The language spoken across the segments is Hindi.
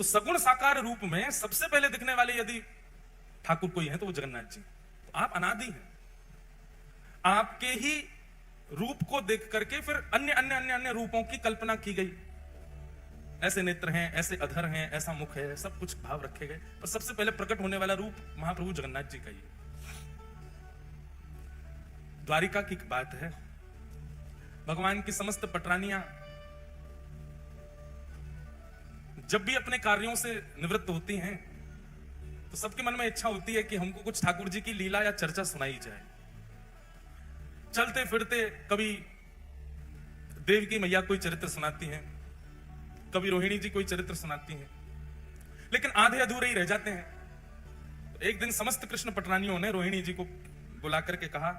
तो सगुण साकार रूप में सबसे पहले दिखने वाले यदि ठाकुर कोई है तो वो जगन्नाथ जी। तो आप अनादि हैं, आपके ही रूप को देख करके फिर अन्य अन्य अन्य अन्य रूपों की कल्पना की गई। ऐसे नेत्र हैं, ऐसे अधर हैं, ऐसा मुख है, सब कुछ भाव रखे गए, पर सबसे पहले प्रकट होने वाला रूप महाप्रभु जगन्नाथ जी का ही है। द्वारिका की बात है, भगवान की समस्त पटरानियां जब भी अपने कार्यों से निवृत्त होती हैं तो सबके मन में इच्छा होती है कि हमको कुछ ठाकुर जी की लीला या चर्चा सुनाई जाए। चलते फिरते कभी देव की मैया कोई चरित्र सुनाती हैं, कभी रोहिणी जी कोई चरित्र सुनाती हैं, लेकिन आधे अधूरे ही रह जाते हैं। एक दिन समस्त कृष्ण पटरानियों ने रोहिणी जी को बुला करके कहा,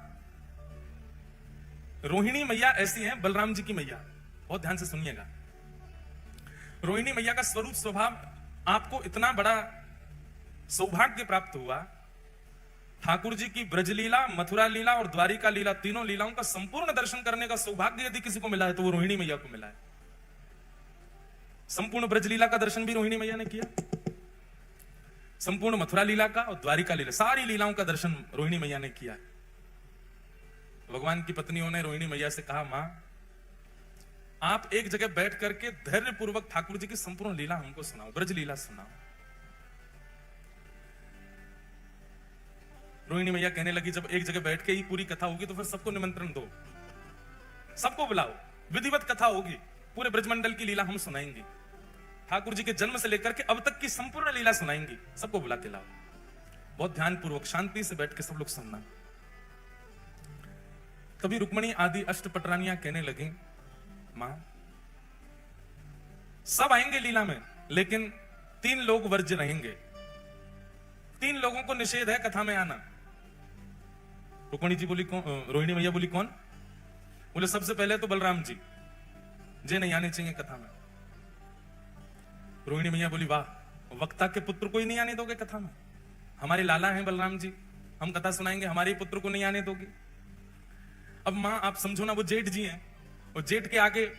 रोहिणी मैया ऐसी हैं बलराम जी की मैया, बहुत ध्यान से सुनिएगा। रोहिणी मैया का स्वरूप स्वभाव आपको इतना बड़ा सौभाग्य प्राप्त हुआ, ठाकुर जी की ब्रजलीला, मथुरा लीला और द्वारिका लीला, तीनों लीलाओं का संपूर्ण दर्शन करने का सौभाग्य यदि किसी को मिला है तो वो रोहिणी मैया को मिला है। संपूर्ण ब्रजलीला का दर्शन भी रोहिणी मैया ने किया, संपूर्ण मथुरा लीला का और द्वारिका लीला, सारी लीलाओं का दर्शन रोहिणी मैया ने किया। भगवान की पत्नियों ने रोहिणी मैया से कहा, मां आप एक जगह बैठ करके धैर्य पूर्वक ठाकुर जी की संपूर्ण लीला हमको सुनाओ, ब्रज लीला सुनाओ। रोहिणी मैया कहने लगी, जब एक जगह बैठ के ही पूरी कथा होगी तो फिर सबको निमंत्रण दो, सबको बुलाओ, विधिवत कथा होगी, पूरे ब्रजमंडल की लीला हम सुनाएंगे, ठाकुर जी के जन्म से लेकर के अब तक की संपूर्ण लीला सुनाएंगे, सबको बुला के लाओ। बहुत ध्यान पूर्वक शांति से बैठ के सब लोग सुनना। तभी रुक्मणी आदि अष्टपटरानियां कहने लगी, मां सब आएंगे लीला में, लेकिन 3 लोग वर्ज्य रहेंगे, 3 लोगों को निषेध है कथा में आना। रुक्मणी जी बोली, कौन? रोहिणी मैया बोली, कौन? बोले सबसे पहले तो बलराम जी, जे नहीं आने चाहिए कथा में। रोहिणी मैया बोली, वाह, वक्ता के पुत्र को ही नहीं आने दोगे कथा में? हमारे लाला हैं बलराम जी, हम कथा सुनाएंगे, हमारे पुत्र को नहीं आने दोगे? अब मां आप समझो ना, वो जेठ जी हैं, और जेठ के आगे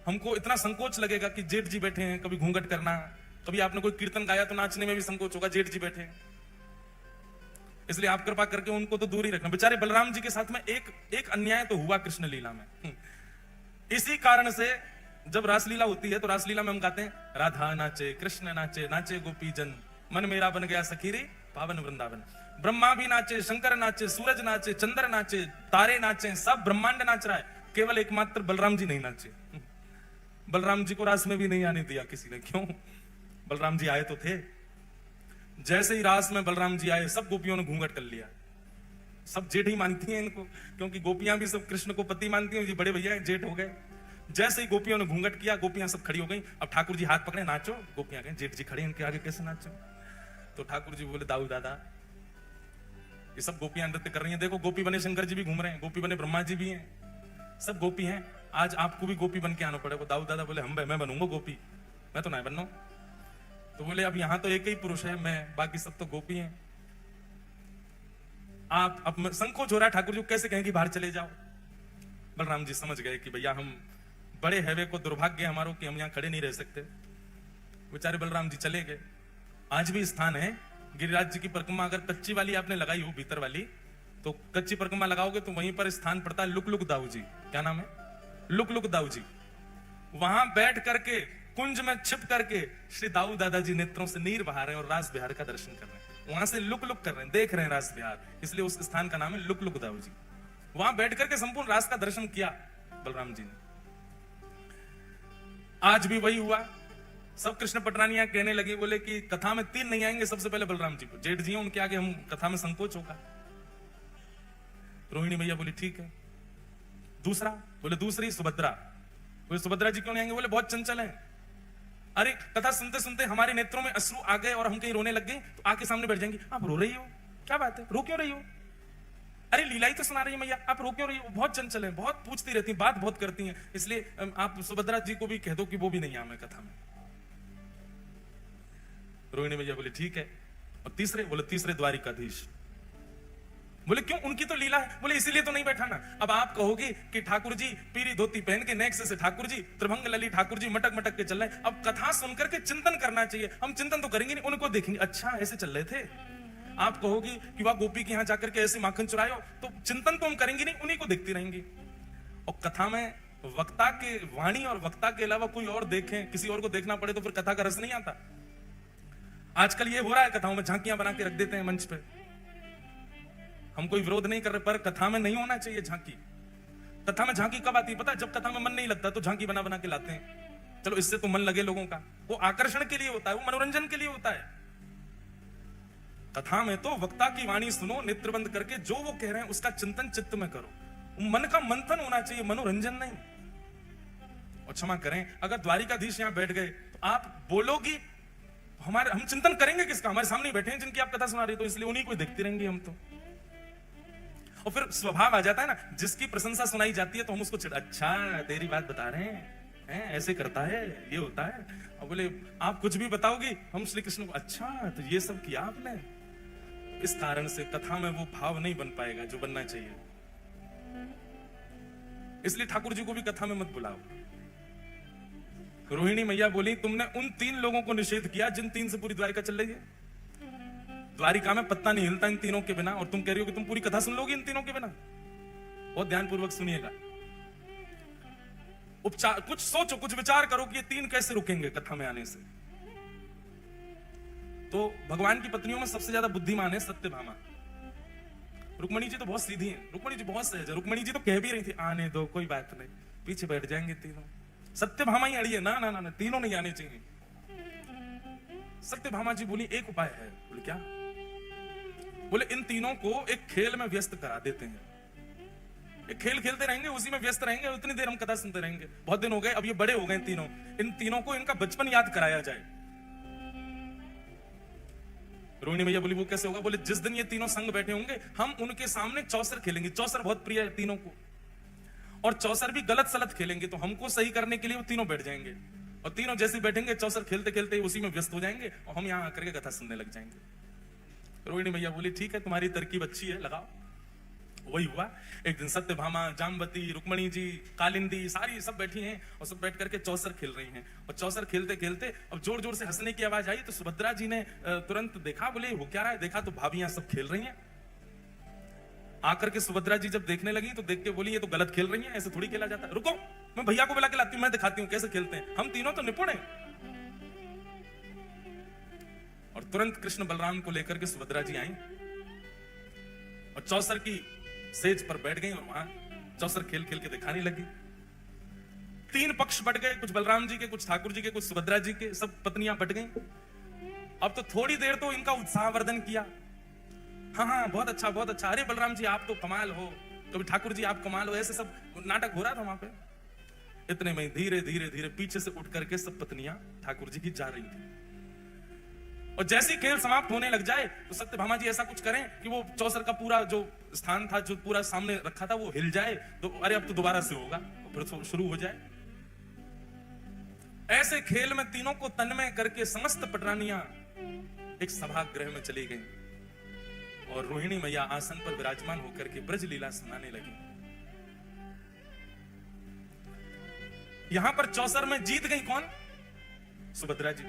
हमको इतना संकोच लगेगा कि जेठ जी बैठे हैं, कभी घूंघट करना, कभी आपने कोई कीर्तन गाया तो नाचने में भी संकोच होगा, जेठ जी बैठे हैं। इसलिए आप कृपा करके उनको तो दूर ही रखना। बेचारे बलराम जी के साथ में एक अन्याय तो हुआ कृष्ण लीला में। इसी कारण से जब रासलीला होती है तो रासलीला में हम गाते हैं, राधा नाचे, कृष्ण नाचे, नाचे गोपी जन, मन मेरा बन गया सखीरे पावन वृंदावन। ब्रह्मा भी नाचे, शंकर नाचे, सूरज नाचे, चंद्र नाचे, तारे नाचे, सब ब्रह्मांड नाच रहा है, केवल एकमात्र बलराम जी नहीं नाचे। बलराम जी को रास में भी नहीं आने दिया किसी ने। क्यों? बलराम जी आए तो थे, जैसे ही रास में बलराम जी आए सब गोपियों ने घूंघट कर लिया। सब जेठ ही मानती हैं इनको, क्योंकि गोपियां भी सब कृष्ण को पति मानती हैं, ये बड़े भैया जेठ हो गए। जैसे ही गोपियों ने घूंघट किया, गोपियां सब खड़ी हो गई। अब ठाकुर जी हाथ पकड़े, नाचो। गोपियां कहें, जेठ जी खड़े इनके आगे कैसे नाचो? तो ठाकुर जी बोले, दाऊ दादा, ये सब गोपियां नृत्य कर रही हैं, देखो गोपी बने शंकर जी भी घूम रहे हैं, गोपी बने ब्रह्मा जी भी हैं, सब गोपी हैं, आज आपको भी गोपी बन के आना पड़ेगा। दाऊ दादा बोले, मैं बनूंगा गोपी, मैं तो नहीं बनना। तो बोले, अब यहां तो एक ही पुरुष है, मैं, बाकी सब तो गोपी हैं। आप अब संकोच हो रहा है ठाकुर जी को कैसे कहें कि बाहर चले जाओ। बलराम जी समझ गए कि भैया हम बड़े हैवे को दुर्भाग्य हमारो कि हम यहां खड़े नहीं रह सकते। बेचारे बलराम जी चले गए। आज भी स्थान है गिरिराज जी की परिक्रमा, अगर कच्ची वाली आपने लगाई हो, भीतर वाली, तो कच्ची परिक्रमा लगाओगे तो वहीं पर स्थान पड़ता है लुक लुक दाऊ जी। क्या नाम है? Look look Dau ji. वहां बैठ करके कुंज में छिप करके श्री दाऊ दादाजी नेत्रों से नीर बहा रहे हैं और रास बिहार का दर्शन कर रहे हैं। वहां से लुक लुक कर रहे हैं, देख रहे हैं रास बिहार, इसलिए उस स्थान का नाम है लुक लुक दाऊ जी। वहां बैठ करके संपूर्ण रास का दर्शन किया बलराम जी ने। आज भी वही हुआ। सब कृष्ण पटरानियां कहने लगी, बोले कि कथा में 3 नहीं आएंगे, सबसे पहले बलराम जी को, जेठ जी उनके आगे हम कथा में संकोच होगा। रोहिणी मैया बोली, ठीक है। दूसरा? बोले दूसरी सुभद्रा। बोले सुभद्रा जी क्यों नहीं आएंगे? बोले बहुत चंचल है। अरे कथा सुनते सुनते हमारे नेत्रों में अश्रु आ गए और हम कहीं रोने लग गए तो आके सामने बैठ जाएंगी। आप रो रही हो? क्या बात है, रो क्यों रही हो? अरे लीला ही तो सुना रही है मैया, आप रो क्यों रही हो? बहुत चंचल है, बहुत पूछती रहती है, बात बहुत करती हैं, इसलिए आप सुभद्रा जी को भी कह दो कि वो भी नहीं आए कथा में। रोहिणी मैया बोली, ठीक है। और तीसरे? बोले तीसरे द्वारिकाधीश। बोले क्यों, उनकी तो लीला है। बोले इसीलिए तो नहीं बैठा ना। अब आप कहोगे कि ठाकुर जी पीरी धोती पहन के नेक्स्ट से ठाकुर जी त्रिभंग लली ठाकुर जी मटक मटक के चल रहे हैं। अब कथा सुनकर के चिंतन करना चाहिए। हम चिंतन तो करेंगे नहीं, उनको देखेंगे अच्छा ऐसे चल रहे थे। आप कहोगे कि वह गोपी के यहाँ जाकर के ऐसे माखन चुराए हो, तो चिंतन तो हम करेंगे नहीं, उन्हीं को देखती रहेंगी। और कथा में वक्ता के वाणी और वक्ता के अलावा कोई और देखें, किसी और को देखना पड़े तो फिर कथा का रस नहीं आता। आजकल ये हो रहा है, कथाओं में झांकियां बना के रख देते हैं मंच पे। हम कोई विरोध नहीं कर रहे, पर कथा में नहीं होना चाहिए झांकी। कथा में झांकी कब आती है पता है? जब कथा में मन नहीं लगता तो झांकी बना बना के लाते हैं। चलो इससे तो मन लगे लोगों का, वो आकर्षण के लिए होता है, वो मनोरंजन के लिए होता है। कथा में तो वक्ता की वाणी सुनो, नेत्र बंद करके जो वो कह रहे हैं उसका चिंतन चित्त में करो। मन का मंथन होना चाहिए, मनोरंजन नहीं। और क्षमा करें, अगर द्वारिकाधीश यहां बैठ गए तो आप बोलोगी, हम चिंतन करेंगे किसका? हमारे सामने बैठे हैं जिनकी आप कथा सुना रही, तो इसलिए उन्हीं को देखते रहेंगे हम तो। और फिर स्वभाव आ जाता है ना, जिसकी प्रशंसा सुनाई जाती है तो हम उसको अच्छा तेरी बात बता रहे हैं, ऐसे करता है, ये होता है। और बोले आप कुछ भी बताओगी, हम श्री कृष्ण को अच्छा तो ये सब किया आपने। इस कारण से कथा में वो भाव नहीं बन पाएगा जो बनना चाहिए। इसलिए ठाकुर जी को भी कथा में मत बुलाओ। रोहिणी मैया बोली तुमने उन 3 लोगों को निषेध किया जिन 3 से पूरी द्वारिका चल रही है। द्वारिका में पत्ता नहीं हिलता इन तीनों के बिना, और तुम कह रही हो कि तुम पूरी कथा सुन लोगी इन तीनों के बिना। बहुत ध्यानपूर्वक सुनिएगा, उपचार कुछ सोचो, कुछ विचार करो कि ये 3 कैसे रुकेंगे कथा में आने से। तो भगवान की पत्नियों में सबसे ज्यादा बुद्धिमान है सत्यभामा। रुक्मणी जी तो बहुत सीधी हैं, रुक्मणी जी बहुत सहज है। रुक्मणी जी तो कह भी रही थी आने दो कोई बात नहीं, पीछे बैठ जाएंगे तीनों। सत्यभामा ही अड़ी है, ना ना ना, ना तीनों नहीं आने चाहिए। सत्यभामा जी बोली एक उपाय है। बोले क्या? बोले इन तीनों को एक खेल में व्यस्त करा देते हैं, एक खेल खेलते रहेंगे, उसी में व्यस्त रहेंगे, उतनी देर हम कथा सुनते रहेंगे। बहुत दिन हो गए, अब ये बड़े हो गए तीनों, इन तीनों को इनका बचपन याद कराया जाए। रोहिणी भैया बोली वो कैसे होगा? बोले जिस दिन ये तीनों संग बैठे होंगे हम उनके सामने चौसर खेलेंगे। चौसर बहुत प्रिय है तीनों को, और चौसर भी गलत सलत खेलेंगे, तो हमको सही करने के लिए वो तीनों बैठ जाएंगे, और तीनों जैसे बैठेंगे चौसर खेलते खेलते उसी में व्यस्त हो जाएंगे, और हम यहाँ आकर के कथा सुनने लग जाएंगे। रोहिणी भैया बोली ठीक है तुम्हारी तरकीब अच्छी है, लगाओ। वही हुआ। एक दिन सत्यभामा, जामवती, रुक्मणी जी, कालिंदी सारी सब बैठी हैं, और सब बैठ करके चौसर खेल रही हैं। और चौसर खेलते खेलते अब जोर जोर से हंसने की आवाज आई, तो सुभद्रा जी ने तुरंत देखा, बोले हो क्या रहा है? देखा तो भाभियां सब खेल रही हैं। आकर के सुभद्रा जी जब देखने लगी तो देख के बोली ये तो गलत खेल रही हैं, ऐसे थोड़ी खेला जाता है। रुको मैं भैया को बुला के लाती हूँ, मैं दिखाती हूँ कैसे खेलते हैं, हम तीनों तो निपुण हैं। और तुरंत कृष्ण बलराम को लेकर के सुभद्रा जी आई और चौसर की सेज पर बैठ गई, और वहां चौसर खेल खेल के दिखाने लगी। 3 पक्ष बट गए, कुछ बलराम जी के, कुछ ठाकुर जी के, कुछ सुभद्रा जी के, सब पत्नियां बट गई। अब तो थोड़ी देर तो इनका उत्साहवर्धन किया, हाँ हाँ बहुत अच्छा बहुत अच्छा, अरे बलराम जी आप तो कमाल हो, कभी ठाकुर जी आप कमाल हो, ऐसे सब नाटक हो रहा था वहां पे। इतने में धीरे धीरे धीरे पीछे से उठ करके सब पत्नियां ठाकुर जी की जा रही थी, और जैसे ही खेल समाप्त होने लग जाए तो सत्यभामा जी ऐसा कुछ करें कि वो चौसर का पूरा जो स्थान था, जो पूरा सामने रखा था, वो हिल जाए, तो अरे अब तो दोबारा से होगा, तो फिर शुरू हो जाए। ऐसे खेल में तीनों को तन्मय करके समस्त पटरानियां एक सभागृह में चली गईं, और रोहिणी मैया आसन पर विराजमान होकर के ब्रज लीला सुनाने लगी। यहां पर चौसर में जीत गई कौन? सुभद्रा जी।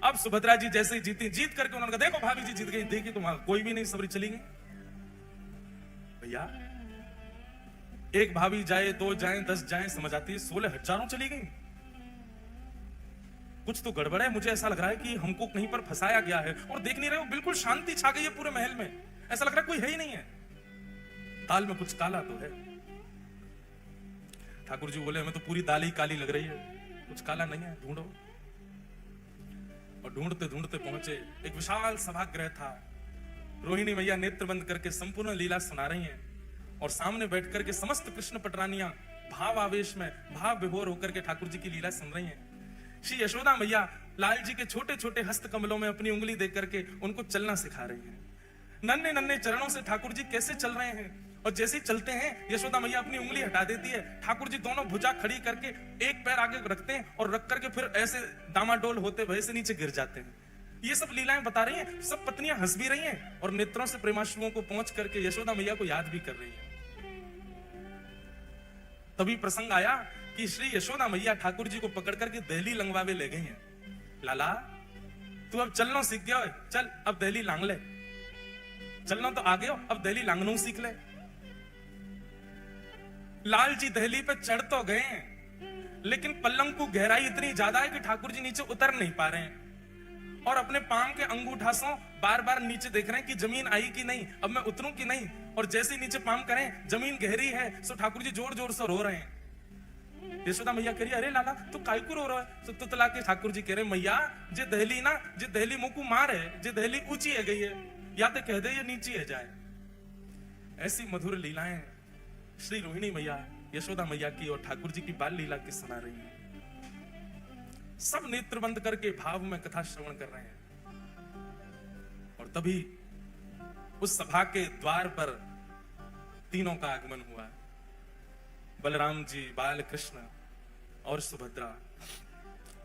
अब सुभद्रा जी जैसे ही जीती, जीत करके उन्होंने कहा देखो भाभी जी जीत गई, देखी तो वहां कोई भी नहीं, सबरी चली गई। भैया एक भाभी जाए, 2 जाए, 10 जाए समझ आती है, 16 हजारों चली गई। कुछ तो गड़बड़ है, मुझे ऐसा लग रहा है कि हमको कहीं पर फंसाया गया है। और देख नहीं रहे हो, बिल्कुल शांति छा गई है पूरे महल में, ऐसा लग रहा है कोई है ही नहीं है, दाल में कुछ काला तो है। ठाकुर जी बोले हमें तो पूरी दाल ही काली लग रही है, कुछ काला नहीं है, ढूंढो। और ढूंढते ढूंढते पहुंचे, एक विशाल सभागृह था। रोहिणी मैया नेत्र बंद करके संपूर्ण लीला सुना रही हैं, और सामने बैठ करके समस्त कृष्ण पटरानियां भाव आवेश में भाव विभोर होकर के ठाकुर जी की लीला सुन रही हैं। श्री यशोदा मैया लाल जी के छोटे छोटे हस्त कमलों में अपनी उंगली देख करके उनको चलना सिखा रही हैं। नन्हे नन्हे चरणों से ठाकुर जी कैसे चल रहे हैं, और जैसे ही चलते हैं यशोदा मैया अपनी उंगली हटा देती है, ठाकुर जी दोनों भुजा खड़ी करके एक पैर आगे रखते हैं, और रख करके फिर ऐसे डामाडोल होते वैसे नीचे गिर जाते हैं। ये सब लीलाएं बता रही हैं, सब पत्नियां हंस भी रही हैं और नेत्रों से प्रेमाश्रुओं को पहुंच करके यशोदा मैया को याद भी कर रही हैं। तभी प्रसंग आया कि श्री यशोदा मैया ठाकुर जी को पकड़ करके दहली लंगवावे ले गई हैं। लाला तू अब चलना सीख गया, चल अब दहली लांग ले। चलना तो आ गया, अब दहली लांगनू सीख ले। लाल जी दहली पे चढ़ तो गए हैं, लेकिन पल्लंग की गहराई इतनी ज्यादा है कि ठाकुर जी नीचे उतर नहीं पा रहे हैं और अपने पांव के अंगूठासों बार बार नीचे देख रहे हैं कि जमीन आई कि नहीं, अब मैं उतरूं कि नहीं। और जैसे नीचे पांव करें जमीन गहरी है, तो ठाकुर जी जोर जोर से रो रहे हैं। यशोदा मैया कह रही अरे लाला तू काय को रो रहा है? तो तुतला के ठाकुर जी कह रहे मैया जे दहली ना, जे दहली मुंह को मार है, जे दहली ऊंची है गई है, या तो कह दे ये नीची है जाए। ऐसी मधुर लीलाएं श्री रोहिणी मैया यशोदा मैया की और ठाकुर जी की बाल लीला की सुना रही है। सब नेत्र बंद करके भाव में कथा श्रवण कर रहे हैं। और तभी उस सभा के द्वार पर तीनों का आगमन हुआ। बलराम जी, बाल कृष्ण और सुभद्रा।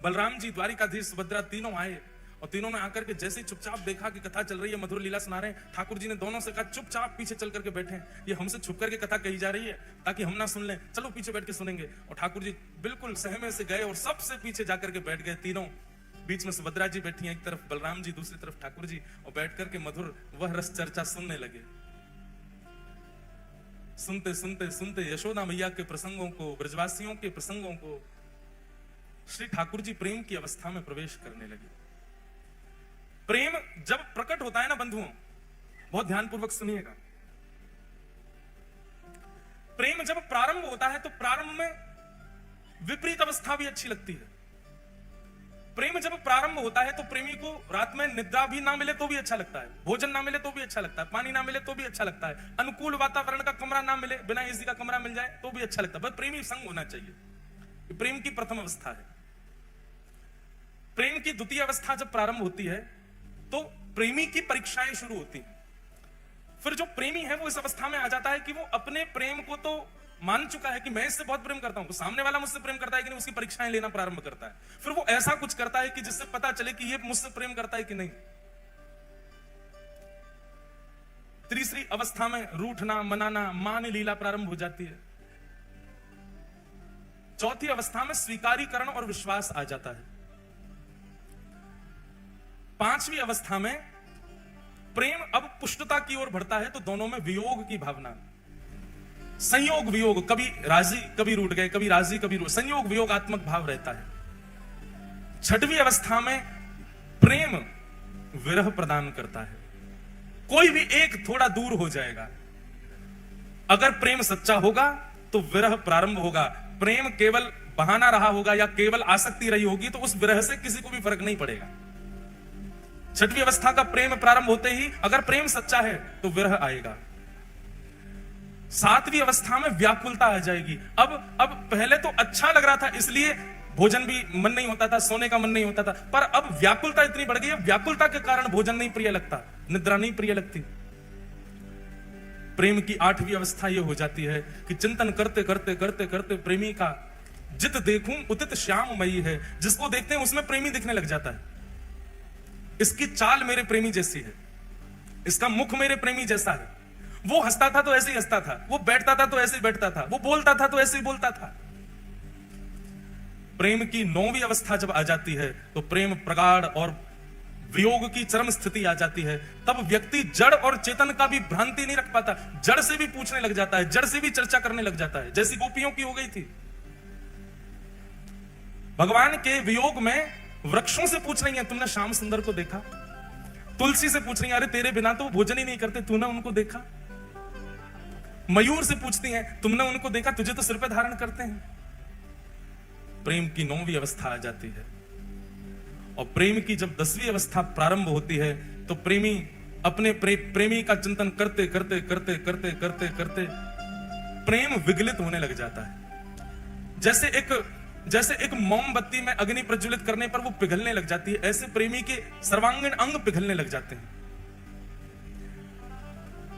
बलराम जी, द्वारिकाधीश, सुभद्रा तीनों आए और तीनों ने आकर के जैसे चुपचाप देखा कि कथा चल रही है, मधुर लीला सुना रहे हैं, ठाकुर जी ने दोनों से कहा चुपचाप पीछे चल करके बैठे, ये हमसे छुप करके कथा कही जा रही है ताकि हम ना सुन लें, चलो पीछे बैठ के सुनेंगे। और ठाकुर जी बिल्कुल सहमे से गए और सबसे पीछे जाकर के बैठ गए तीनों। बीच में सुभद्रा जी बैठी हैं, एक तरफ बलराम जी, दूसरी तरफ ठाकुर जी, और बैठ करके मधुर वह रस चर्चा सुनने लगे। सुनते सुनते सुनते यशोदा मैया के प्रसंगों को, ब्रजवासियों के प्रसंगों को, श्री ठाकुर जी प्रेम की अवस्था में प्रवेश करने लगे। प्रेम जब प्रकट होता है ना बंधुओं, बहुत ध्यानपूर्वक सुनिएगा, प्रेम जब प्रारंभ होता है तो प्रारंभ में विपरीत अवस्था भी अच्छी लगती है। प्रेम जब प्रारंभ होता है तो प्रेमी को रात में निद्रा भी ना मिले तो भी अच्छा लगता है, भोजन ना मिले तो भी अच्छा लगता है, पानी ना मिले तो भी अच्छा लगता है, अनुकूल वातावरण का कमरा ना मिले, बिना एसी का कमरा मिल जाए तो भी अच्छा लगता है, बस प्रेमी संग होना चाहिए। प्रेम की प्रथम अवस्था है। प्रेम की द्वितीय अवस्था जब प्रारंभ होती है तो प्रेमी की परीक्षाएं शुरू होती हैं। फिर जो प्रेमी है वो इस अवस्था में आ जाता है कि वो अपने प्रेम को तो मान चुका है कि मैं इससे बहुत प्रेम करता हूं, तो सामने वाला मुझसे प्रेम करता है कि नहीं, उसकी परीक्षाएं लेना प्रारंभ करता है। फिर वो ऐसा कुछ करता है कि जिससे पता चले कि ये मुझसे प्रेम करता है कि नहीं। तीसरी अवस्था में रूठना, मनाना, मान लीला प्रारंभ हो जाती है। चौथी अवस्था में स्वीकारीकरण और विश्वास आ जाता है। पांचवी अवस्था में प्रेम अब पुष्टता की ओर बढ़ता है, तो दोनों में वियोग की भावना, संयोग वियोग, कभी राजी कभी रूठ गए, कभी राजी कभी रूठ, संयोग वियोगात्मक भाव रहता है। छठवीं अवस्था में प्रेम विरह प्रदान करता है। कोई भी एक थोड़ा दूर हो जाएगा। अगर प्रेम सच्चा होगा तो विरह प्रारंभ होगा। प्रेम केवल बहाना रहा होगा या केवल आसक्ति रही होगी तो उस विरह से किसी को भी फर्क नहीं पड़ेगा। छठवीं अवस्था का प्रेम प्रारंभ होते ही अगर प्रेम सच्चा है तो विरह आएगा। सातवीं अवस्था में व्याकुलता आ जाएगी। अब पहले तो अच्छा लग रहा था इसलिए भोजन भी मन नहीं होता था, सोने का मन नहीं होता था, पर अब व्याकुलता इतनी बढ़ गई है, व्याकुलता के कारण भोजन नहीं प्रिय लगता, निद्रा नहीं प्रिय लगती। प्रेम की आठवीं अवस्था यह हो जाती है कि चिंतन करते करते करते करते प्रेमी का जित देखूं उतित श्याममयी है, जिसको देखते हैं उसमें प्रेमी दिखने लग जाता है। इसकी चाल मेरे प्रेमी जैसी है, इसका मुख मेरे प्रेमी जैसा है, वो हंसता था तो ऐसे ही हंसता था, वो बैठता था तो ऐसे ही बैठता था, वो बोलता था तो ऐसे ही बोलता था। प्रेम की नौवीं अवस्था जब आ जाती है तो प्रेम प्रगाढ़ और वियोग की चरम स्थिति आ जाती है। तब व्यक्ति जड़ और चेतन का भी भ्रांति नहीं रख पाता, जड़ से भी पूछने लग जाता है, जड़ से भी चर्चा करने लग जाता है, जैसी गोपियों की हो गई थी। भगवान के वियोग में वृक्षों से पूछ रही है, तुमने श्याम सुंदर को देखा? तुलसी से पूछ रही है, अरे तेरे बिना तो भोजन ही नहीं करते, तूने उनको देखा? मयूर से पूछती हैं, तुमने उनको देखा? तुझे तो सिर पे धारण करते हैं। प्रेम की नौवीं अवस्था आ जाती है और प्रेम की जब 10वीं अवस्था प्रारंभ होती है तो प्रेमी अपने प्रेमी का चिंतन करते करते करते करते करते करते प्रेम विगलित होने लग जाता है। जैसे एक मोमबत्ती में अग्नि प्रज्वलित करने पर वो पिघलने लग जाती है, ऐसे प्रेमी के सर्वांगीण अंग पिघलने लग जाते हैं।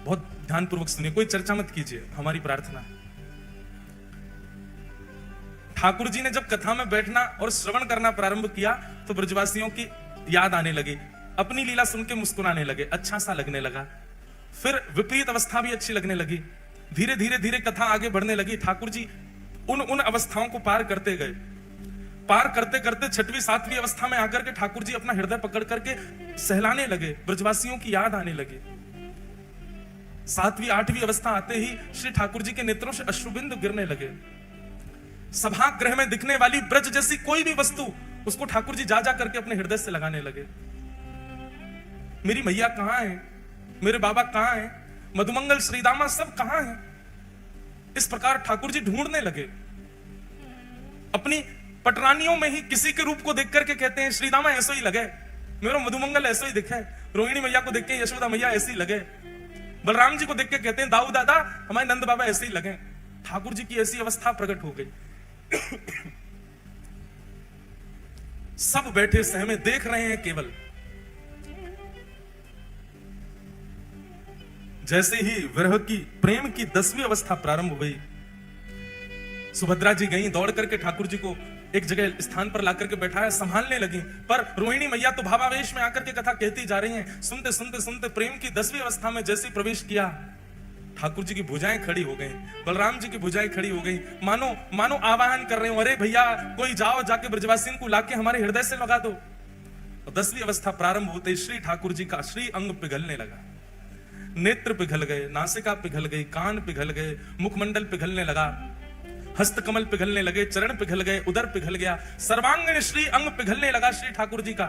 बहुत ध्यानपूर्वक सुनिए, कोई चर्चा मत कीजिए, हमारी प्रार्थना है। ठाकुर जी ने जब कथा में बैठना और श्रवण करना प्रारंभ किया तो ब्रजवासियों की याद आने लगी। अपनी लीला सुन के मुस्कुराने लगे, अच्छा सा लगने लगा। फिर विपरीत अवस्था भी अच्छी लगने लगी। धीरे धीरे धीरे कथा आगे बढ़ने लगी। ठाकुर जी उन अवस्थाओं को पार करते गए। पार करते करते 6वीं 7वीं अवस्था में आकर के ठाकुर जी अपना हृदय पकड़ करके सहलाने लगे, ब्रजवासियों की याद आने लगी। 7वीं 8वीं अवस्था आते ही श्री ठाकुर जी के नेत्रों से अश्रुबिंदु गिरने लगे। सभागृह में दिखने वाली ब्रज जैसी कोई भी वस्तु उसको ठाकुर जी जा जा करके अपने हृदय से लगाने लगे। मेरी मैया कहां है, मेरे बाबा कहां है, मधुमंगल श्रीदामा सब कहां है। इस प्रकार ठाकुर जी ढूंढने लगे। अपनी पटरानियों में ही किसी के रूप को देख करके कहते हैं श्रीदामा ऐसा ही लगे, मेरा मधुमंगल ऐसा ही दिखे, रोहिणी मैया को देख के यशोदा मैया ऐसी लगे, बलराम जी को देख के कहते हैं दाऊ दादा हमारे नंद बाबा ऐसे ही लगे। ठाकुर जी की ऐसी अवस्था प्रकट हो गई। सब बैठे सहमे देख रहे हैं केवल। जैसे ही विरह की प्रेम की 10वीं अवस्था प्रारंभ हुई, सुभद्रा जी गई दौड़ करके ठाकुर जी को एक जगह स्थान पर लाकर के बैठाया, संभालने लगी। पर रोहिणी मैया तो भावावेश में आकर के कथा कहती जा रही हैं। सुनते सुनते सुनते प्रेम की 10वीं अवस्था में जैसे प्रवेश किया, ठाकुर जी की भुजाएं खड़ी हो गई, बलराम जी की भुजाएं खड़ी हो गई, मानो आवाहन कर रहे हो, अरे भैया कोई जाओ जाके ब्रजवासियों को लाके हमारे हृदय से लगा दो। 10वीं अवस्था प्रारंभ होते श्री ठाकुर जी का श्री अंग पिघलने लगा। नेत्र पिघल गए, नासिका पिघल गई, कान पिघल गए, मुखमंडल पिघलने लगा, हस्तकमल पिघलने लगे, चरण पिघल गए, उदर पिघल गया, सर्वांगीण श्री अंग पिघलने लगा श्री ठाकुर जी का।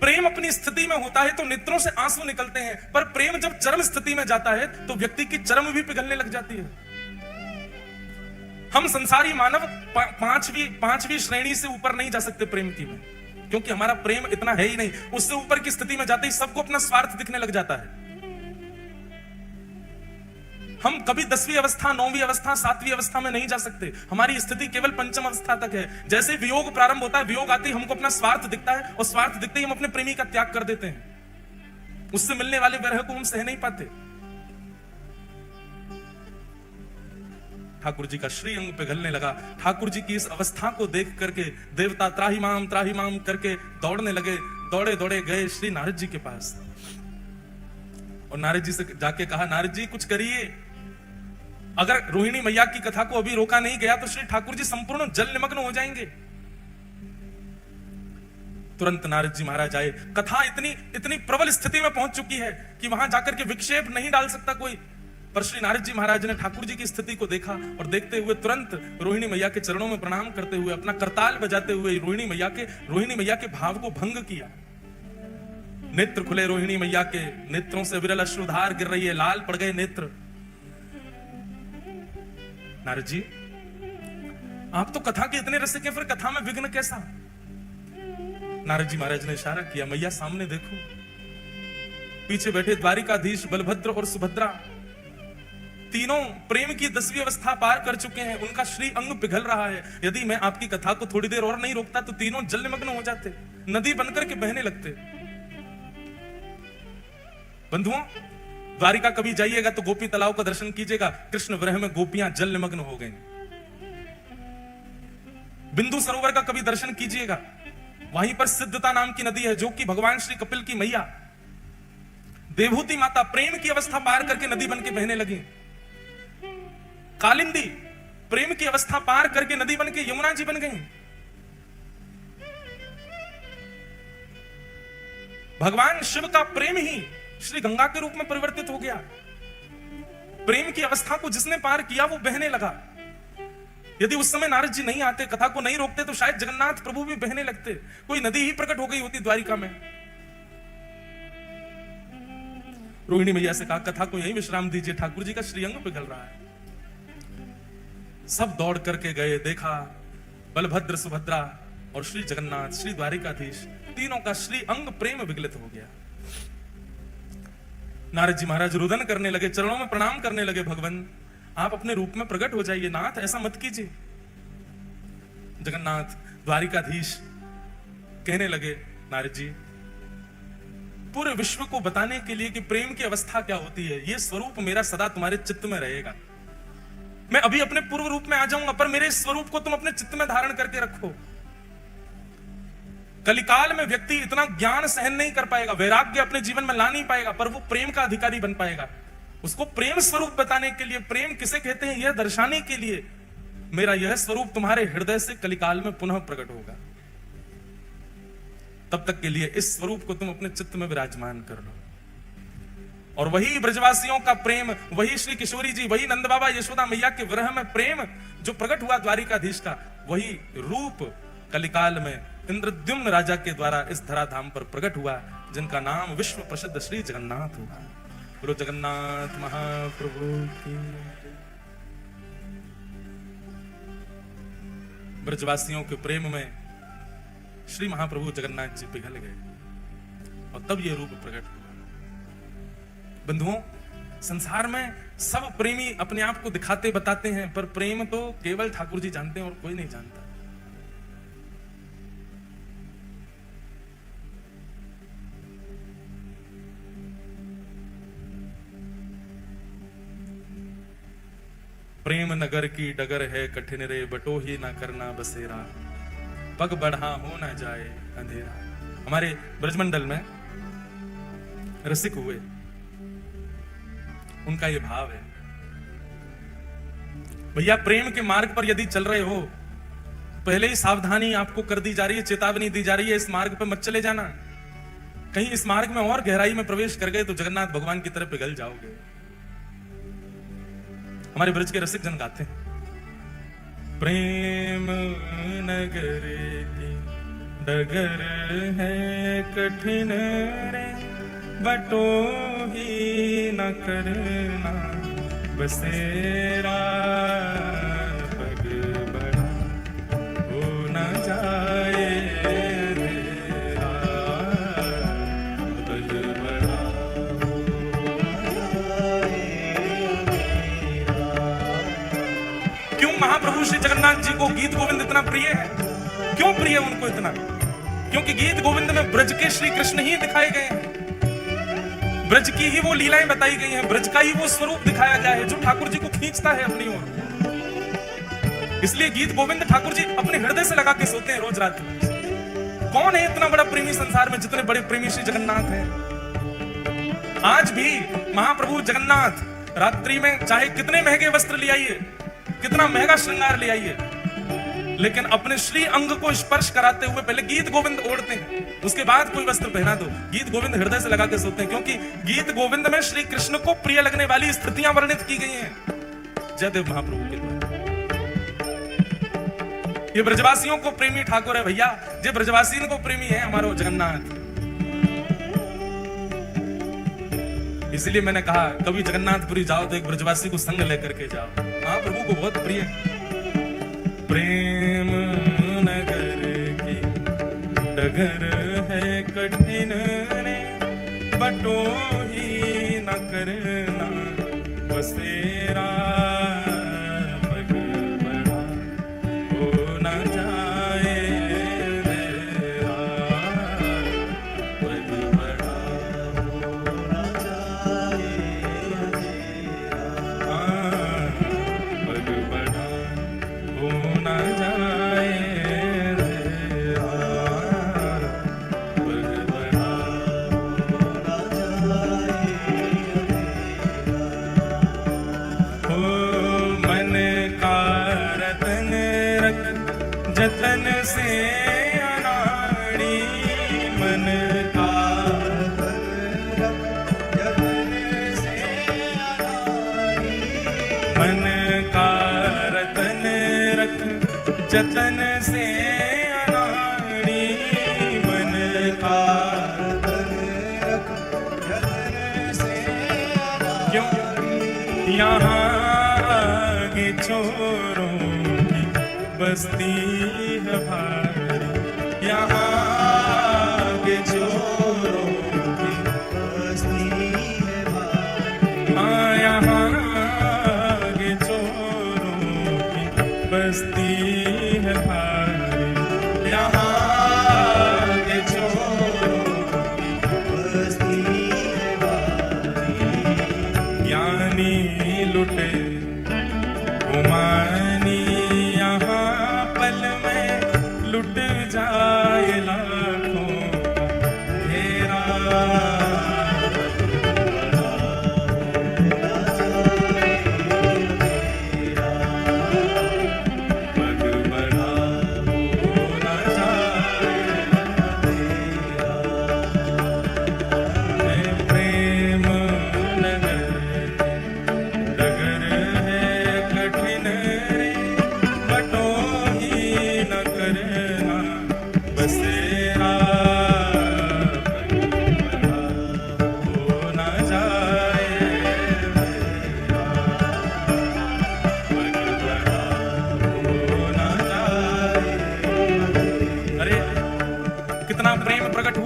प्रेम अपनी स्थिति में होता है तो नेत्रों से आंसू निकलते हैं, पर प्रेम जब चरम स्थिति में जाता है तो व्यक्ति की चरम भी पिघलने लग जाती है। हम संसारी मानव पांचवी श्रेणी से ऊपर नहीं जा सकते प्रेम की में, क्योंकि हमारा प्रेम इतना है ही नहीं। उससे ऊपर की स्थिति में जाते ही सबको अपना स्वार्थ दिखने लग जाता है। हम कभी 10वीं अवस्था, 9वीं अवस्था, 7वीं अवस्था में नहीं जा सकते। हमारी स्थिति केवल 5वीं अवस्था तक है। जैसे वियोग प्रारंभ होता है, वियोग आते ही हमको अपना स्वार्थ दिखता है, और स्वार्थ दिखते ही हम अपने प्रेमी का त्याग कर देते हैं। उससे मिलने वाले विरह को हम सह नहीं पाते। ठाकुर जी का श्री अंग पिघलने लगा। ठाकुर जी की इस अवस्था को देख करके देवता त्राही माम करके दौड़ने लगे। दौड़े दौड़े गए श्री नारद जी के पास, और नारद जी से जाके कहा, नारद जी कुछ करिए। अगर रोहिणी मैया की कथा को अभी रोका नहीं गया तो श्री ठाकुर जी संपूर्ण जल निमग्न हो जाएंगे। तुरंत नारद जी महाराज आए। कथा इतनी प्रबल स्थिति में पहुंच चुकी है कि वहां जाकर के विक्षेप नहीं डाल सकता कोई। पर श्री नारद जी महाराज ने ठाकुर जी की स्थिति को देखा, और देखते हुए तुरंत रोहिणी मैया के चरणों में प्रणाम करते हुए, अपना करताल बजाते हुए रोहिणी मैया के भाव को भंग किया। नेत्र खुले रोहिणी मैया के, नेत्रों से विरल अश्रुधार गिर रही है, लाल पड़ गए नेत्र। नारद जी आप तो कथा के इतने रसिक हैं, फिर कथा में विघ्न कैसा? नारद जी महाराज ने इशारा किया, मैया सामने देखो। पीछे बैठे द्वारिकाधीश बलभद्र और सुभद्रा तीनों प्रेम की 10वीं अवस्था पार कर चुके हैं। उनका श्री अंग पिघल रहा है। यदि मैं आपकी कथा को थोड़ी देर और नहीं रोकता तो तीनों जल निमग्न हो जाते, नदी बनकर के बहने लगते। बंधुओं, द्वारिका कभी जाइएगा तो गोपी तालाब का दर्शन कीजिएगा। कृष्ण विरह में गोपियां जल निमग्न हो गई। बिंदु सरोवर का कभी दर्शन कीजिएगा, वहीं पर सिद्धता नाम की नदी है, जो कि भगवान श्री कपिल की मैया देवहूति माता प्रेम की अवस्था पार करके नदी बन के बहने लगी। कालिंदी प्रेम की अवस्था पार करके नदी बन के यमुना जी बन गई। भगवान शिव का प्रेम ही श्री गंगा के रूप में परिवर्तित हो गया। प्रेम की अवस्था को जिसने पार किया वो बहने लगा। यदि उस समय नारद जी नहीं आते, कथा को नहीं रोकते, तो शायद जगन्नाथ प्रभु भी बहने लगते, कोई नदी ही प्रकट हो गई होती द्वारिका में। रोहिणी मैया से कहा, कथा को यही विश्राम दीजिए, ठाकुर जी का श्रीअंग पिघल रहा है। सब दौड़ करके गए, देखा बलभद्र, सुभद्रा और श्री जगन्नाथ, श्री द्वारिकाधीश, तीनों का श्री अंग प्रेम विगलित हो गया। नारद जी महाराज रुदन करने लगे, चरणों में प्रणाम करने लगे, भगवान आप अपने रूप में प्रकट हो जाइए, नाथ ऐसा मत कीजिए। जगन्नाथ द्वारिकाधीश कहने लगे, नारद जी पूरे विश्व को बताने के लिए कि प्रेम की अवस्था क्या होती है, यह स्वरूप मेरा सदा तुम्हारे चित्त में रहेगा। मैं अभी अपने पूर्व रूप में आ जाऊंगा, पर मेरे स्वरूप को तुम अपने चित्त में धारण करके रखो। कलिकाल में व्यक्ति इतना ज्ञान सहन नहीं कर पाएगा, वैराग्य अपने जीवन में ला नहीं पाएगा, पर वो प्रेम का अधिकारी बन पाएगा। उसको प्रेम स्वरूप बताने के लिए, प्रेम किसे कहते हैं यह दर्शाने के लिए, मेरा यह स्वरूप तुम्हारे हृदय से कलिकाल में पुनः प्रकट होगा। तब तक के लिए इस स्वरूप को तुम अपने चित्त में विराजमान कर लो। और वही ब्रजवासियों का प्रेम, वही श्री किशोरी जी, वही नंद बाबा यशोदा मैया के विरह में प्रेम जो प्रकट हुआ द्वारिकाधीश का, वही रूप कलिकाल में इंद्रद्युम्न राजा के द्वारा इस धराधाम पर प्रकट हुआ, जिनका नाम विश्व प्रसिद्ध श्री जगन्नाथ हुआ। बोलो जगन्नाथ महाप्रभु की। ब्रजवासियों के प्रेम में श्री महाप्रभु जगन्नाथ जी पिघल गए और तब यह रूप प्रकट हुआ। बंधुओं, संसार में सब प्रेमी अपने आप को दिखाते बताते हैं, पर प्रेम तो केवल ठाकुर जी जानते हैं और कोई नहीं जानता। प्रेम नगर की डगर है कठिन रे, बटो ही ना करना बसेरा, पग बढ़ा हो ना जाए अंधेरा। हमारे ब्रजमंडल में रसिक हुए, उनका यह भाव है, भैया प्रेम के मार्ग पर यदि चल रहे हो, पहले ही सावधानी आपको कर दी जा रही है, चेतावनी दी जा रही है, इस मार्ग पर मत चले जाना। कहीं इस मार्ग में और गहराई में प्रवेश कर गए तो जगन्नाथ भगवान की तरफ पिघल जाओगे। हमारे ब्रज के रसिक जन गाते हैं, प्रेम नगर की डगर है कठिन रे, बटो ही न करना बसेरा, पग बढ़ा हो न जाए अंधेरा, पग बढ़ा हो न जाए अंधेरा। क्यों महाप्रभु श्री जगन्नाथ जी को गीत गोविंद इतना प्रिय है? क्यों प्रिय है उनको इतना? क्योंकि गीत गोविंद में ब्रज के श्री कृष्ण ही दिखाए गए हैं, ब्रज की ही वो लीलाएं बताई गई हैं, ब्रज का ही वो स्वरूप दिखाया गया है जो ठाकुर जी को खींचता है अपनी ओर। इसलिए गीत गोविंद ठाकुर जी अपने हृदय से लगा के सोते हैं रोज रात। कौन है इतना बड़ा प्रेमी संसार में जितने बड़े प्रेमी श्री जगन्नाथ हैं? आज भी महाप्रभु जगन्नाथ रात्रि में चाहे कितने महंगे वस्त्र ले आइए, कितना महंगा श्रृंगार ले आइए, लेकिन अपने श्री अंग को स्पर्श कराते हुए पहले गीत गोविंद ओढ़ते हैं, उसके बाद कोई वस्त्र पहना दो। गीत गोविंद हृदय से लगा के सोते हैं, क्योंकि गीत गोविंद में श्री कृष्ण को प्रिय लगने वाली स्थितियां वर्णित की गई हैं जयदेव महाप्रभु के द्वारा। ये ब्रजवासियों को प्रेमी ठाकुर है भैया, ये ब्रजवासियों को प्रेमी है हमारो जगन्नाथ। इसलिए मैंने कहा कभी जगन्नाथपुरी जाओ तो एक ब्रजवासी को संग लेकर के जाओ, महाप्रभु को बहुत प्रिय। प्रेम नगर की डगर है कठिन रे, बटो ही न करना बसेरा, पग बढ़ा हो न जाए अंधेरा, पग बढ़ा हो न जाए अंधेरा, पग बढ़ा हो न जाए अंधेरा, पग बढ़ा हो न जाए अंधेरा। हो मन का रतन रख जतन से अनाड़ी, मन का रतन रख जतन से अनाड़ी, मन का रतन रख जतन से अनाड़ी, मन का रतन रख जतन से अनाड़ी। यहाँ आगे चोरों की बस्ती है भारी, यहाँ आगे चोरों की बस्ती है भारी, हाँ यहाँ आगे चोरों की बस्ती है भारी, यहाँ आगे चोरों की बस्ती है भारी। ज्ञानी लुटे गुमानी यहाँ पल में लुट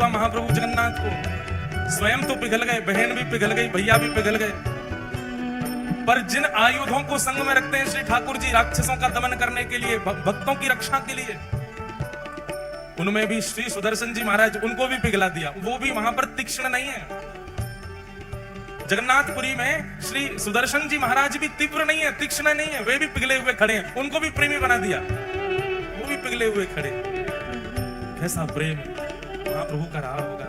महाप्रभु जगन्नाथ को। स्वयं तो पिघल गए, बहन भी पिघल गई, भैया भी पिघल गए, पर जिन आयुधों को संग में रखते हैं श्री ठाकुर जी राक्षसों का दमन करने के लिए, भक्तों की रक्षा के लिए, उनमें भी श्री सुदर्शन जी महाराज, उनको भी पिघला दिया। वो भी वहां पर तीक्ष्ण नहीं है। जगन्नाथपुरी में श्री सुदर्शन जी महाराज भी तीव्र नहीं है, तीक्ष्ण नहीं है, वे भी पिघले हुए खड़े हैं, उनको भी प्रेमी बना दिया, वो भी पिघले हुए खड़े। कैसा प्रेम महाप्रभु का रहा होगा।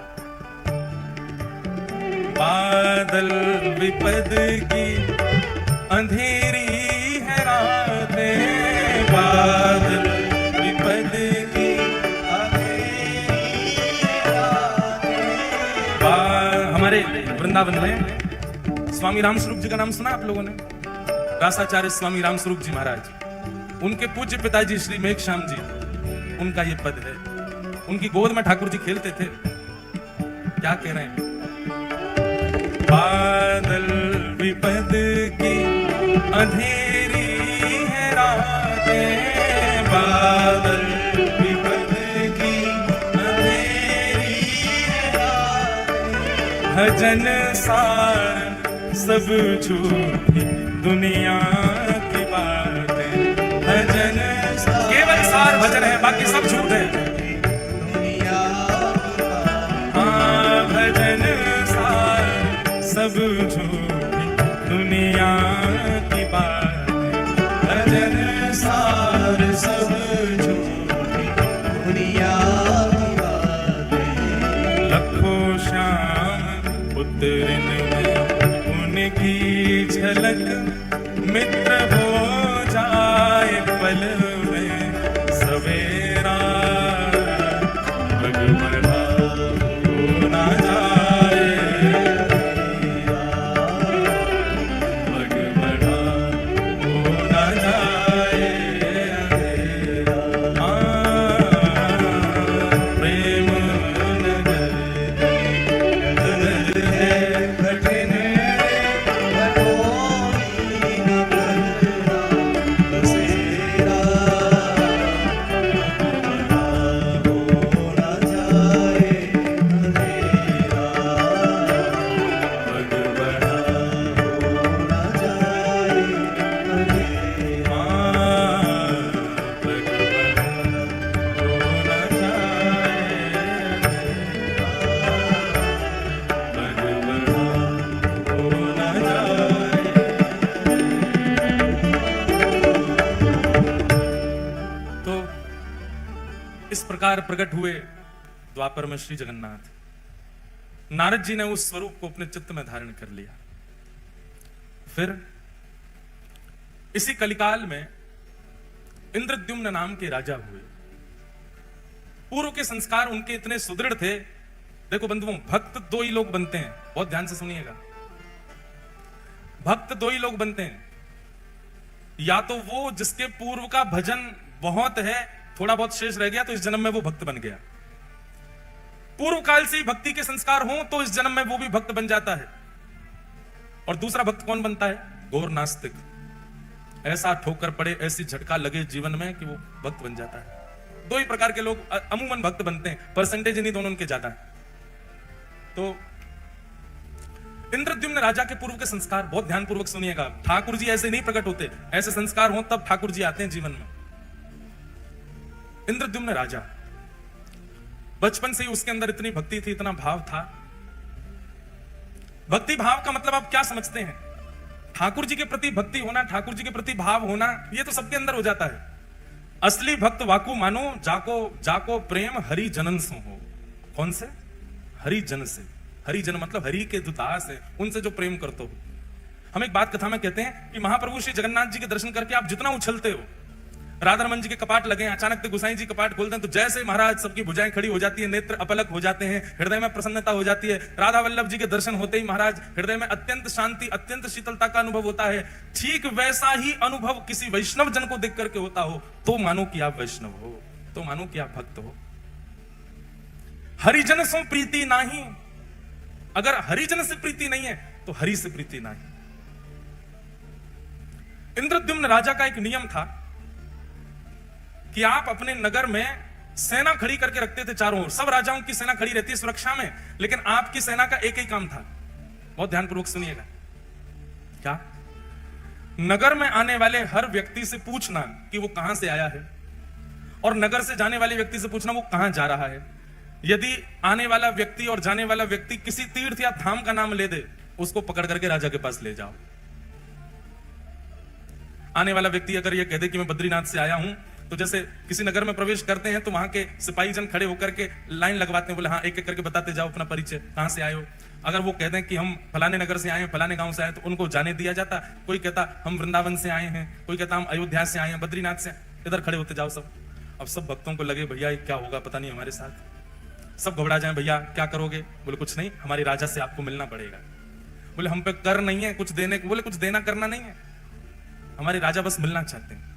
बादल विपद की अंधेरी है रातें, बादल विपद की अंधेरी है रातें। हमारे वृंदावन में स्वामी रामस्वरूप जी का नाम सुना आप लोगों ने? रासाचार्य स्वामी रामस्वरूप जी महाराज, उनके पूज्य पिताजी श्री मेघश्याम जी, उनका ये पद है। उनकी गोद में ठाकुर जी खेलते थे। क्या कह रहे हैं? बादल विपद की अंधेरी है रातें, बादल विपद की अंधेरी है रातें। भजन सार सब झूठी दुनिया की बातें, भजन केवल सार भजन है, बाकी सब झूठ है। भजन सार सब झूठी दुनिया की बात, भजन सार सब झूठी दुनिया की बात। लखों श्याम पुत्रिन में उनकी झलक, मित्र हो जाए पल में सवेरा, भगवान ना जाए भगवान हो ना जाए प्रेम नगर है कठिन प्रकट हुए द्वापर में श्री जगन्नाथ। नारद जी ने उस स्वरूप को अपने चित्त में धारण कर लिया। फिर इसी कलिकाल में इंद्रद्युम्न नाम के राजा हुए। पूर्व के संस्कार उनके इतने सुदृढ़ थे। देखो बंधुओं, भक्त दो ही लोग बनते हैं, बहुत ध्यान से सुनिएगा। भक्त दो ही लोग बनते हैं, या तो वो जिसके पूर्व का भजन बहुत है, थोड़ा बहुत शेष रह गया तो इस जन्म में वो भक्त बन गया। पूर्व काल से ही भक्ति के संस्कार हो तो इस जन्म में वो भी भक्त बन जाता है। और दूसरा भक्त कौन बनता है? घोर नास्तिक। ऐसा ठोकर पड़े, ऐसी झटका लगे जीवन में कि वो भक्त बन जाता है। दो ही प्रकार के लोग अमूमन भक्त बनते हैं, परसेंटेज नहीं दोनों उनके ज्यादा है। तो इंद्रद्युम्न राजा के पूर्व के संस्कार बहुत ध्यानपूर्वक सुनिएगा। ठाकुर जी ऐसे नहीं प्रकट होते, ऐसे संस्कार हो तब ठाकुर जी आते हैं जीवन में। इंद्रद्युम्न राजा, बचपन से ही उसके अंदर इतनी भक्ति थी, इतना भाव था। भक्ति भाव का मतलब आप क्या समझते हैं? ठाकुर जी के प्रति भक्ति होना, ठाकुर जी के प्रति भाव होना, ये तो सबके अंदर हो जाता है। असली भक्त वाकु मानो, जाको जाको प्रेम हरि जनन से हो। कौन से? हरि जन से। हरिजन मतलब हरि के जो दास है, उनसे जो प्रेम करते हो। हम एक बात कथा में कहते हैं कि महाप्रभु श्री जगन्नाथ जी के दर्शन करके आप जितना उछलते हो, राधा रमन जी के कपाट लगे, अचानक से गोसाई जी कपाट खोलते हैं तो जैसे महाराज सबकी भुजाएं खड़ी हो जाती है, नेत्र अपलक हो जाते हैं, हृदय में प्रसन्नता हो जाती है। राधा वल्लभ जी के दर्शन होते ही महाराज हृदय में अत्यंत शांति, अत्यंत शीतलता का अनुभव होता है। ठीक वैसा ही अनुभव किसी वैष्णव जन को देख करके होता हो तो मानो कि आप वैष्णव हो, तो मानो कि आप भक्त हो। हरिजन से प्रीति नहीं, अगर हरिजन से प्रीति नहीं है तो हरि से प्रीति नहीं। इंद्रद्युम्न राजा का एक नियम था कि आप अपने नगर में सेना खड़ी करके रखते थे चारों ओर। सब राजाओं की सेना खड़ी रहती है सुरक्षा में, लेकिन आपकी सेना का एक ही काम था, बहुत ध्यानपूर्वक सुनिएगा। क्या? नगर में आने वाले हर व्यक्ति से पूछना कि वो कहां से आया है, और नगर से जाने वाले व्यक्ति से पूछना वो कहां जा रहा है। यदि आने वाला व्यक्ति और जाने वाला व्यक्ति किसी तीर्थ या धाम का नाम ले दे, उसको पकड़ करके राजा के पास ले जाओ। आने वाला व्यक्ति अगर ये कह दे कि मैं बद्रीनाथ से आया हूं, तो जैसे किसी नगर में प्रवेश करते हैं तो वहां के सिपाही जन खड़े होकर के लाइन लगवाते हैं, बोले हाँ एक एक करके बताते जाओ अपना परिचय, कहां से आए हो। अगर वो कहते हैं कि हम फलाने नगर से आए हैं, फलाने गांव से आए, तो उनको जाने दिया जाता। कोई कहता हम वृंदावन से आए हैं, कोई कहता हम अयोध्या से आए हैं, बद्रीनाथ से, इधर खड़े होते जाओ सब। अब सब भक्तों को लगे भैया क्या होगा पता नहीं हमारे साथ, सब घबरा जाए। भैया क्या करोगे? बोले कुछ नहीं, हमारे राजा से आपको मिलना पड़ेगा। बोले हम पे कर नहीं है कुछ देने को। बोले कुछ देना करना नहीं है, हमारे राजा बस मिलना चाहते हैं।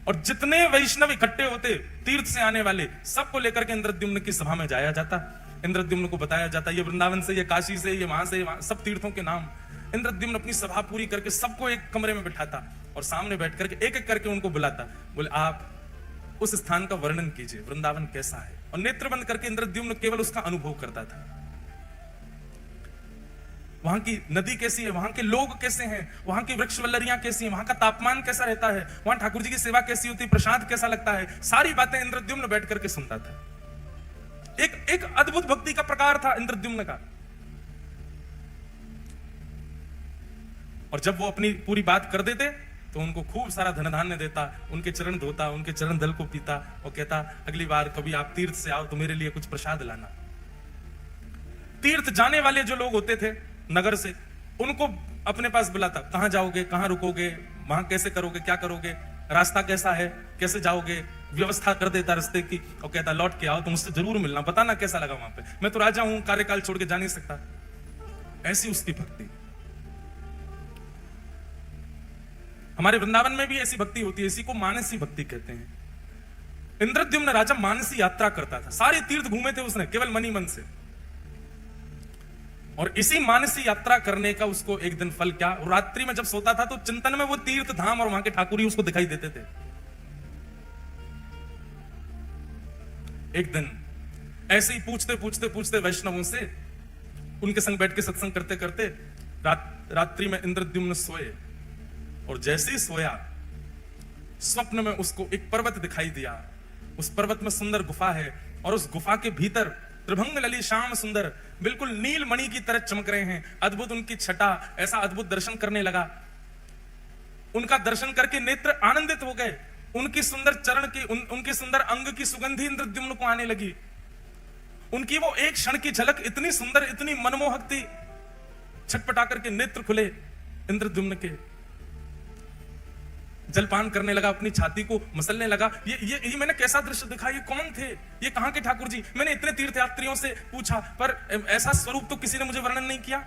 और जितने वैष्णव इकट्ठे होते तीर्थ से आने वाले, सबको लेकर के इंद्रद्युम्न की सभा में जाया जाता। इंद्रद्युम्न को बताया जाता ये वृंदावन से, ये काशी से, ये वहां से, सब तीर्थों के नाम। इंद्रद्युम्न अपनी सभा पूरी करके सबको एक कमरे में बिठाता और सामने बैठ करके एक एक करके उनको बुलाता। बोले आप उस स्थान का वर्णन कीजिए, वृंदावन कैसा है। और नेत्र बंद करके इंद्रद्युम्न केवल उसका अनुभव करता था। वहां की नदी कैसी है, वहां के लोग कैसे हैं, वहां की वृक्ष वल्लरियां कैसी हैं, वहां का तापमान कैसा रहता है, वहां ठाकुर जी की सेवा कैसी होती है, प्रसाद कैसा लगता है, सारी बातें इंद्रद्युम्न बैठ करके सुनता था। एक अद्भुत भक्ति का प्रकार था इंद्रद्युम्न का। और जब वो अपनी पूरी बात कर देते तो उनको खूब सारा धन धान्य देता, उनके चरण धोता, उनके चरण दल को पीता और कहता अगली बार कभी आप तीर्थ से आओ तो मेरे लिए कुछ प्रसाद लाना। तीर्थ जाने वाले जो लोग होते थे नगर से, उनको अपने पास बुलाता, कहां जाओगे, कहां रुकोगे, वहां कैसे करोगे, क्या करोगे, रास्ता कैसा है, कैसे जाओगे, व्यवस्था कर देता रास्ते की। और कहता लौट के आओ तो मुझसे जरूर मिलना, बताना कैसा लगा वहां पे, मैं तो राजा हूं, कार्यकाल छोड़ के जा नहीं सकता। ऐसी उसकी भक्ति। हमारे वृंदावन में भी ऐसी भक्ति होती है, इसी को मानसी भक्ति कहते हैं। इंद्रद्युम्न राजा मानसी यात्रा करता था, सारे तीर्थ घूमे थे उसने केवल मन ही मन से। और इसी मानसी यात्रा करने का उसको एक दिन फल क्या, रात्रि में जब सोता था तो चिंतन में वो तीर्थ धाम और वहां के ठाकुर ही उसको दिखाई देते थे। एक दिन ऐसे ही पूछते पूछते पूछते वैष्णवों से, उनके संग बैठ के सत्संग करते करते रात्रि में इंद्रद्युम्न सोए। और जैसे ही सोया स्वप्न में उसको एक पर्वत दिखाई दिया। उस पर्वत में सुंदर गुफा है और उस गुफा के भीतर त्रिभंग लली श्याम सुंदर बिल्कुल नील मणि की तरह चमक रहे हैं। अद्भुत उनकी छटा, ऐसा अद्भुत दर्शन करने लगा। उनका दर्शन करके नेत्र आनंदित हो गए। उनकी सुंदर चरण की उनके सुंदर अंग की सुगंधी इंद्रद्युम्न को आने लगी। उनकी वो एक क्षण की झलक इतनी सुंदर, इतनी मनमोहक थी। छटपटा करके नेत्र खुले इंद्रद्युम्न के, जलपान करने लगा, अपनी छाती को मसलने लगा। ये मैंने कैसा दृश्य देखा, ये कौन थे, ये कहां के ठाकुर जी। मैंने इतने तीर्थयात्रियों से पूछा पर ऐसा स्वरूप तो किसी ने मुझे वर्णन नहीं किया।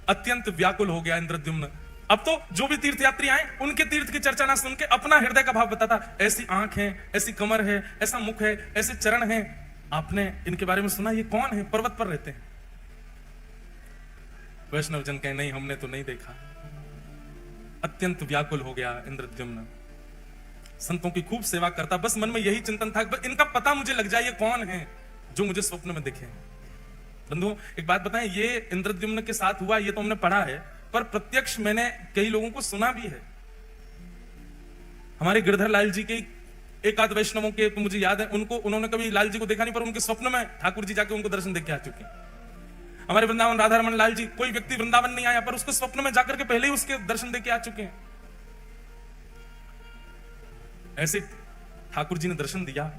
अत्यंत व्याकुल हो गया इंद्रद्युम्न। अब तो जो भी तीर्थयात्री आए उनके तीर्थ की चर्चा ना सुन के अपना हृदय का भाव बताता। ऐसी आंख है, ऐसी कमर है, ऐसा मुख है, ऐसे चरण है, आपने इनके बारे में सुना, ये कौन है, पर्वत पर रहते हैं। वैष्णव जन कहे नहीं हमने तो नहीं देखा। अत्यंत व्याकुल हो गया इंद्रद्युम्न। संतों की खूब सेवा करता, बस मन में यही चिंतन था बस इनका पता मुझे लग जाए, ये कौन है जो मुझे स्वप्न में दिखे। बंधु एक बात बताएं, ये इंद्रद्युम्न के साथ हुआ ये तो हमने पढ़ा है, पर प्रत्यक्ष मैंने कई लोगों को सुना भी है। हमारे गिरधर लाल जी के एक आध वैष्णवों के तो मुझे याद है, उन्होंने कभी लाल जी को देखा नहीं, पर उनके स्वप्न में ठाकुर जी जाके उनको दर्शन देके आ चुके हैं। हमारे वृंदावन राधा रमन लाल जी, कोई व्यक्ति वृंदावन नहीं आया पर उसको स्वप्न में जाकर के पहले ही उसके दर्शन देके आ चुके हैं। ऐसे ठाकुर जी ने दर्शन दिया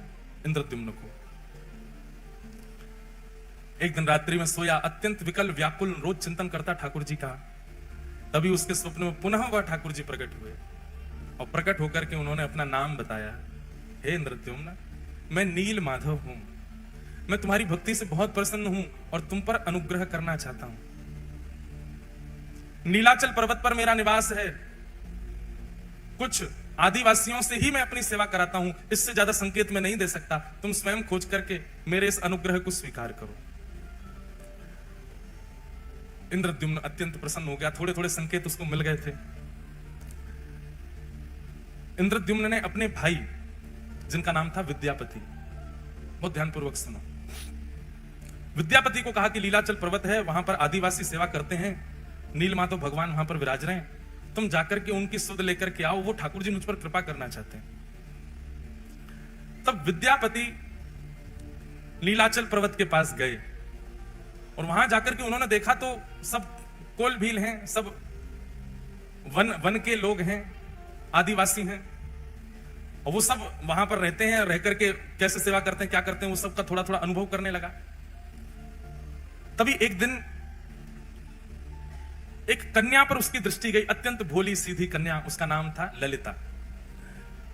इंद्रद्युम्न को। एक दिन रात्रि में सोया, अत्यंत विकल व्याकुल रोज चिंतन करता ठाकुर जी का। तभी उसके स्वप्न में पुनः वह ठाकुर जी प्रकट हुए और प्रकट होकर के उन्होंने अपना नाम बताया। हे इंद्रद्युम्न, मैं नील माधव हूं, मैं तुम्हारी भक्ति से बहुत प्रसन्न हूं और तुम पर अनुग्रह करना चाहता हूं। नीलाचल पर्वत पर मेरा निवास है, कुछ आदिवासियों से ही मैं अपनी सेवा कराता हूं, इससे ज्यादा संकेत मैं नहीं दे सकता, तुम स्वयं खोज करके मेरे इस अनुग्रह को स्वीकार करो। इंद्रद्युम्न अत्यंत प्रसन्न हो गया, थोड़े थोड़े संकेत उसको मिल गए थे। इंद्रद्युम्न ने अपने भाई, जिनका नाम था विद्यापति, बहुत ध्यानपूर्वक सुनो, विद्यापति को कहा कि लीलाचल पर्वत है, वहां पर आदिवासी सेवा करते हैं, नीलमाधव भगवान वहां पर विराज रहे हैं, तुम जाकर के उनकी सुध लेकर के आओ, वो ठाकुर जी मुझ पर कृपा करना चाहते हैं। तब विद्यापति नीलाचल पर्वत के पास गए और वहां जाकर के उन्होंने देखा तो सब कोल भील हैं, सब वन के लोग हैं, आदिवासी हैं, और वो सब वहां पर रहते हैं, रह करके कैसे सेवा करते हैं, क्या करते हैं, वो सब का थोड़ा थोड़ा अनुभव करने लगा। तभी एक दिन एक कन्या पर उसकी दृष्टि गई, अत्यंत भोली सीधी कन्या, उसका नाम था ललिता।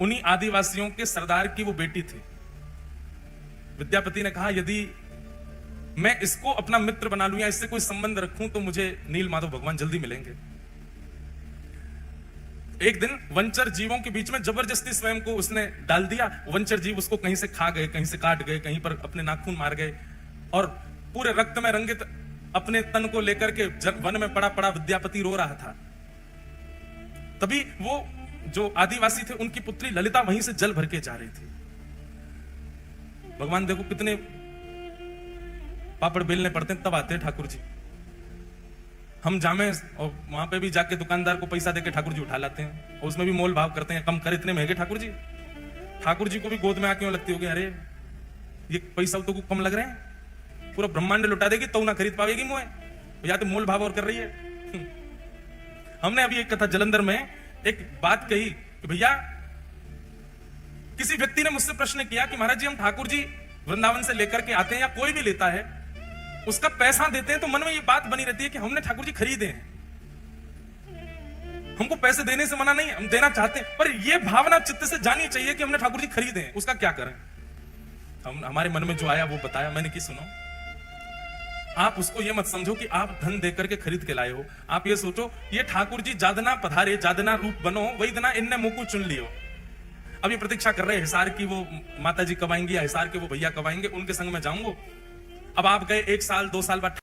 उन्हीं आदिवासियों के सरदार की वो बेटी थी। विद्यापति ने कहा यदि मैं इसको अपना मित्र बना लूं या इससे कोई संबंध रखूं तो मुझे नीलमाधव भगवान जल्दी मिलेंगे। एक दिन वंचर जीवों के बीच में जबरदस्ती स्वयं को उसने डाल दिया। वंचर जीव उसको कहीं से खा गए, कहीं से काट गए, कहीं पर अपने नाखून मार गए और पूरे रक्त में रंगित अपने तन को लेकर के वन में पड़ा पड़ा विद्यापति रो रहा था। तभी वो जो आदिवासी थे उनकी पुत्री ललिता वहीं से जल भर के जा रही थी। भगवान देखो कितने पापड़ बेलने पड़ते हैं तब आते हैं ठाकुर जी। हम जामे और वहां पे भी जाके दुकानदार को पैसा देके ठाकुर जी उठा लाते हैं और उसमें भी मोल भाव करते हैं, कम कर, इतने महंगे ठाकुर जी। ठाकुर जी को भी गोद में आके लगती होगी अरे ये पैसा तो कम लग रहे हैं, पूरा ब्रह्मांड लुटा देगी तो ना खरीद पाएगी मुझे, या तो मोल भाव और कर रही है। हमने अभी एक कथा जलंधर में एक बात कही कि भैया किसी व्यक्ति ने मुझसे प्रश्न किया कि महाराज जी हम ठाकुर जी वृंदावन से लेकर के आते हैं या कोई भी लेता है उसका पैसा देते हैं तो मन में ये बात बनी रहती है कि हमने ठाकुर जी खरीदे हैं, हमको पैसे देने से मना नहीं, हम देना चाहते हैं, पर ये भावना चित्त से जानी चाहिए कि हमने ठाकुर जी खरीदे हैं, उसका क्या करें। हमारे मन में जो आया वो बताया मैंने कि सुनो, आप उसको ये मत समझो कि आप धन देकर के खरीद के लाए हो, आप ये सोचो ये ठाकुर जी जादना पधारे, जादना रूप बनो, वही दना इनने मुंह चुन लियो। अब ये प्रतीक्षा कर रहे हैं हिसार की वो माता जी कब आएंगी या हिसार के वो भैया कब आएंगे, उनके संग में जाऊंगा। अब आप गए 1 साल 2 साल बाद